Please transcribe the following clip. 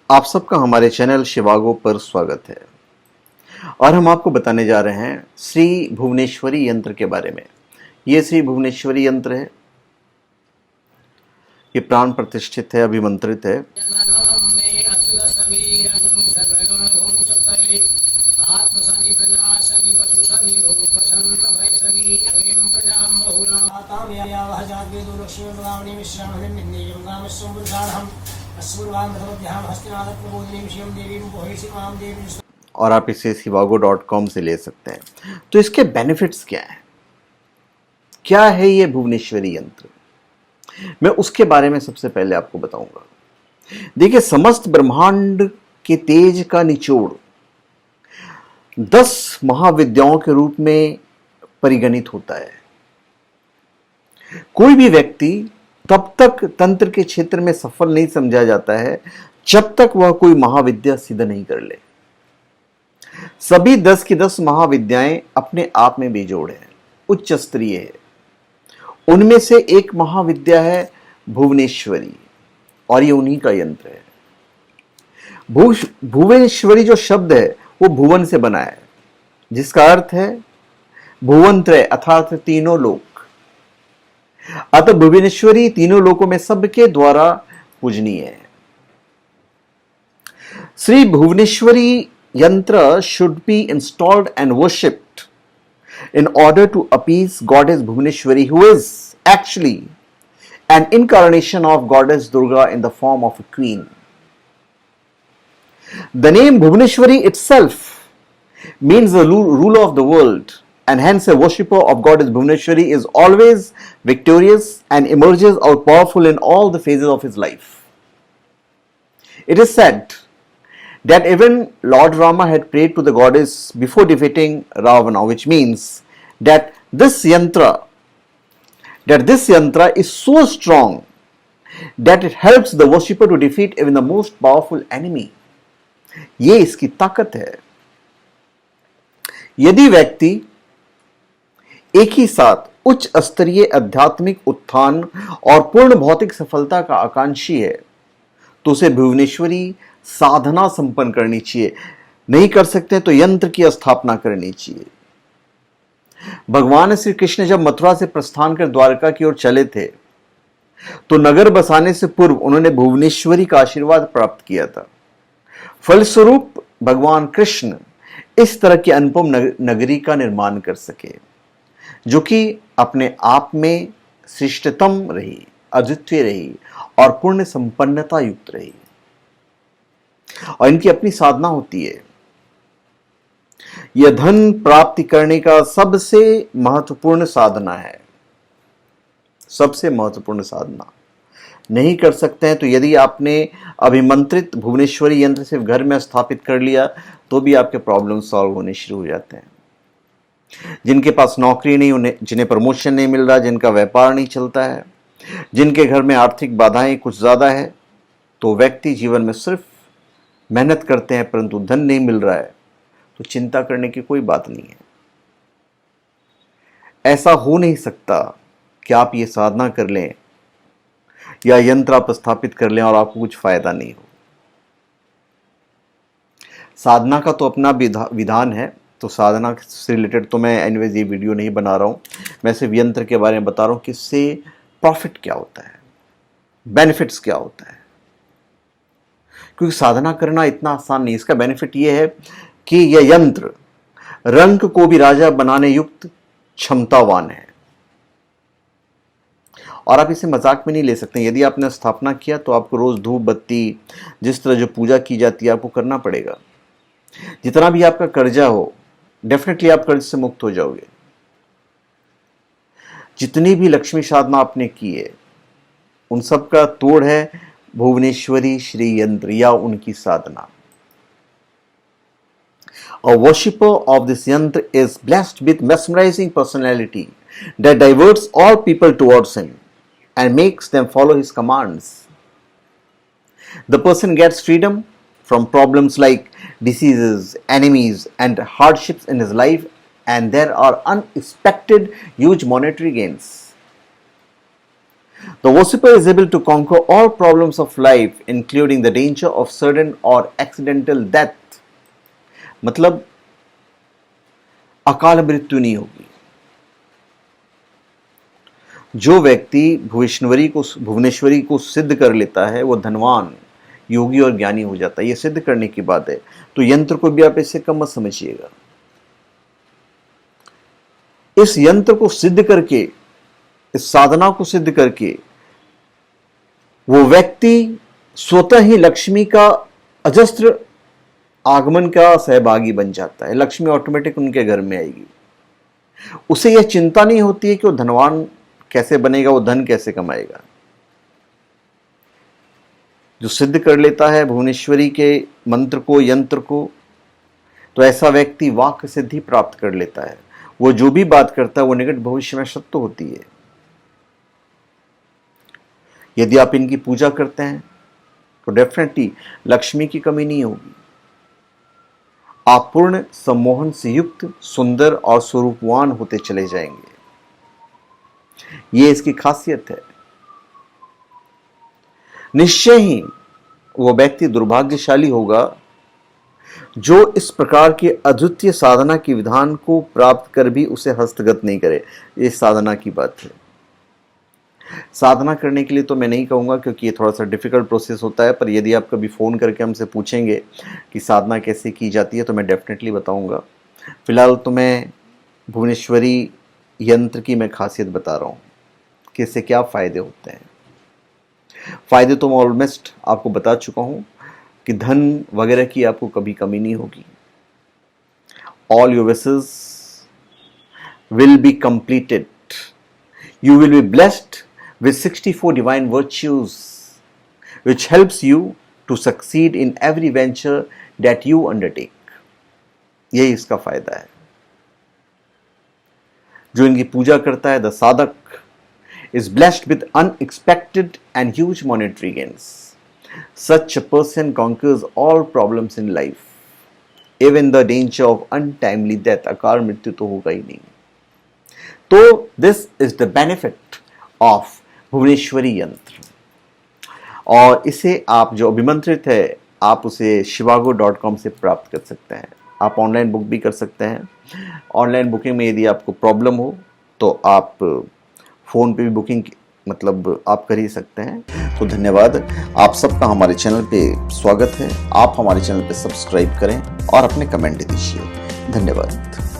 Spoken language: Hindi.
आप सबका हमारे चैनल शिवागो पर स्वागत है। और हम आपको बताने जा रहे हैं श्री भुवनेश्वरी यंत्र के बारे में। ये श्री भुवनेश्वरी यंत्र है, ये प्राण प्रतिष्ठित है, अभिमंत्रित है। और आप इसे shivago.com से ले सकते हैं। तो इसके बेनिफिट्स क्या हैं? क्या है ये भुवनेश्वरी यंत्र? मैं उसके बारे में सबसे पहले आपको बताऊंगा। देखिए, समस्त ब्रह्मांड के तेज का निचोड़ 10 महाविद्याओं के रूप में परिगणित होता है। कोई भी व्यक्ति तब तक तंत्र के क्षेत्र में सफल नहीं समझा जाता है जब तक वह कोई महाविद्या सिद्ध नहीं कर ले। सभी 10 की 10 महाविद्याएं अपने आप में बेजोड़ हैं, उच्च स्तरीय है। उनमें से एक महाविद्या है भुवनेश्वरी, और ये उन्हीं का यंत्र है। भुवनेश्वरी जो शब्द है वो भुवन से बना है, जिसका अर्थ है भुवनत्रय अर्थात तीनों लोक। अतः भुवनेश्वरी तीनों लोकों में सबके द्वारा पूजनीय है। Shri Bhuvaneshwari yantra should be installed and worshipped in order to appease goddess Bhuvaneshwari, who is actually an incarnation of goddess Durga in the form of a queen. The name Bhuvaneshwari itself means the ruler of the world, and hence a worshipper of goddess Bhuvaneshwari is always victorious and emerges out powerful in all the phases of his life. It is said that even Lord Rama had prayed to the goddess before defeating Ravana, which means that this yantra is so strong that it helps the worshipper to defeat even the most powerful enemy. ये इसकी ताकत है। यदि व्यक्ति एक ही साथ उच्च स्तरीय आध्यात्मिक उत्थान और पूर्ण भौतिक सफलता का आकांक्षी है, तो उसे भुवनेश्वरी साधना संपन्न करनी चाहिए। नहीं कर सकते तो यंत्र की स्थापना करनी चाहिए। भगवान श्री कृष्ण जब मथुरा से प्रस्थान कर द्वारका की ओर चले थे, तो नगर बसाने से पूर्व उन्होंने भुवनेश्वरी का आशीर्वाद प्राप्त किया था। फलस्वरूप भगवान कृष्ण इस तरह की अनुपम नगरी का निर्माण कर सके, जो कि अपने आप में श्रेष्ठतम रही, अद्वितीय रही और पूर्ण संपन्नता युक्त रही। और इनकी अपनी साधना होती है। यह धन प्राप्ति करने का सबसे महत्वपूर्ण साधना है। सबसे महत्वपूर्ण साधना। नहीं कर सकते हैं तो यदि आपने अभिमंत्रित भुवनेश्वरी यंत्र सिर्फ घर में स्थापित कर लिया, तो भी आपके प्रॉब्लम सॉल्व होने शुरू हो जाते हैं। जिनके पास नौकरी नहीं, उन्हें जिन्हें प्रमोशन नहीं मिल रहा, जिनका व्यापार नहीं चलता है, जिनके घर में आर्थिक बाधाएं कुछ ज्यादा है, तो व्यक्ति जीवन में सिर्फ मेहनत करते हैं परंतु धन नहीं मिल रहा है, तो चिंता करने की कोई बात नहीं है। ऐसा हो नहीं सकता कि आप ये साधना कर लें या यंत्र आप स्थापित कर लें और आपको कुछ फायदा नहीं हो। साधना का तो अपना विधान है, तो साधना से रिलेटेड तो मैं एनीवेज ये वीडियो नहीं बना रहा हूं। मैं सिर्फ यंत्र के बारे में बता रहा हूं कि इससे प्रॉफिट क्या होता है, बेनिफिट्स क्या होता है। क्योंकि साधना करना इतना आसान नहीं। इसका बेनिफिट यह है कि यह यंत्र रंक को भी राजा बनाने युक्त क्षमतावान है, और आप इसे मजाक में नहीं ले सकते। यदि आपने स्थापना किया तो आपको रोज धूप बत्ती, जिस तरह जो पूजा की जाती है, आपको करना पड़ेगा। जितना भी आपका कर्जा हो, डेफिनेटली आप कर्ज से मुक्त हो जाओगे। जितनी भी लक्ष्मी साधना आपने की है, उन सब का तोड़ है भुवनेश्वरी श्री यंत्र या उनकी साधना। A worshipper of this yantra is blessed with mesmerizing personality that diverts all people towards him and makes them follow his commands. The person gets freedom from problems like diseases, enemies, and hardships in his life, and there are unexpected huge monetary gains. The worshipper is able to conquer all problems of life, including the danger of sudden or accidental death. मतलब अकाल मृत्यु नहीं होगी। जो व्यक्ति भुवनेश्वरी को सिद्ध कर लेता है वो धनवान, योगी और ज्ञानी हो जाता है। ये सिद्ध करने की बात है, तो यंत्र को भी आप इससे कम मत समझिएगा। इस यंत्र को सिद्ध करके, इस साधना को सिद्ध करके वो व्यक्ति स्वतः ही लक्ष्मी का अजस्त्र आगमन का सहभागी बन जाता है। लक्ष्मी ऑटोमेटिक उनके घर में आएगी। उसे यह चिंता नहीं होती है कि वो धनवान कैसे बनेगा, वो धन कैसे कमाएगा। जो सिद्ध कर लेता है भुवनेश्वरी के मंत्र को, यंत्र को, तो ऐसा व्यक्ति वाक् सिद्धि प्राप्त कर लेता है। वो जो भी बात करता है वो निकट भविष्य में सत्य होती है। यदि आप इनकी पूजा करते हैं तो डेफिनेटली लक्ष्मी की कमी नहीं होगी। आप पूर्ण सम्मोहन से युक्त, सुंदर और स्वरूपवान होते चले जाएंगे। ये इसकी खासियत है। निश्चय ही वो व्यक्ति दुर्भाग्यशाली होगा जो इस प्रकार के अद्वितीय साधना के विधान को प्राप्त कर भी उसे हस्तगत नहीं करे। ये साधना की बात है। साधना करने के लिए तो मैं नहीं कहूँगा, क्योंकि ये थोड़ा सा डिफिकल्ट प्रोसेस होता है, पर यदि आप कभी फ़ोन करके हमसे पूछेंगे कि साधना कैसे की जाती है तो मैं डेफिनेटली बताऊँगा। फिलहाल तो मैं भुवनेश्वरी यंत्र की मैं खासियत बता रहा हूँ कि इससे क्या फ़ायदे होते हैं। फ़ायदे तो मैं ऑलमोस्ट आपको बता चुका हूँ कि धन वगैरह की आपको कभी कमी नहीं होगी। All your wishes will be completed. You will be blessed with 64 divine virtues which helps you to succeed in every venture that you undertake. यही इसका फायदा है। जो इनकी पूजा करता है, the साधक is blessed with unexpected and huge monetary gains. Such a person conquers all problems in life, even the danger of untimely death. अकाल मृत्यु तो होगा ही नहीं। तो this is the benefit of Bhuvaneshwari यंत्र। और इसे आप जो अभिमंत्रित है आप उसे shivago.com से प्राप्त कर सकते हैं। आप ऑनलाइन बुक भी कर सकते हैं। ऑनलाइन बुकिंग में यदि आपको प्रॉब्लम हो तो आप फ़ोन पे भी बुकिंग मतलब आप कर ही सकते हैं। तो धन्यवाद। आप सबका हमारे चैनल पे स्वागत है। आप हमारे चैनल पे सब्सक्राइब करें और अपने कमेंट दीजिए। धन्यवाद।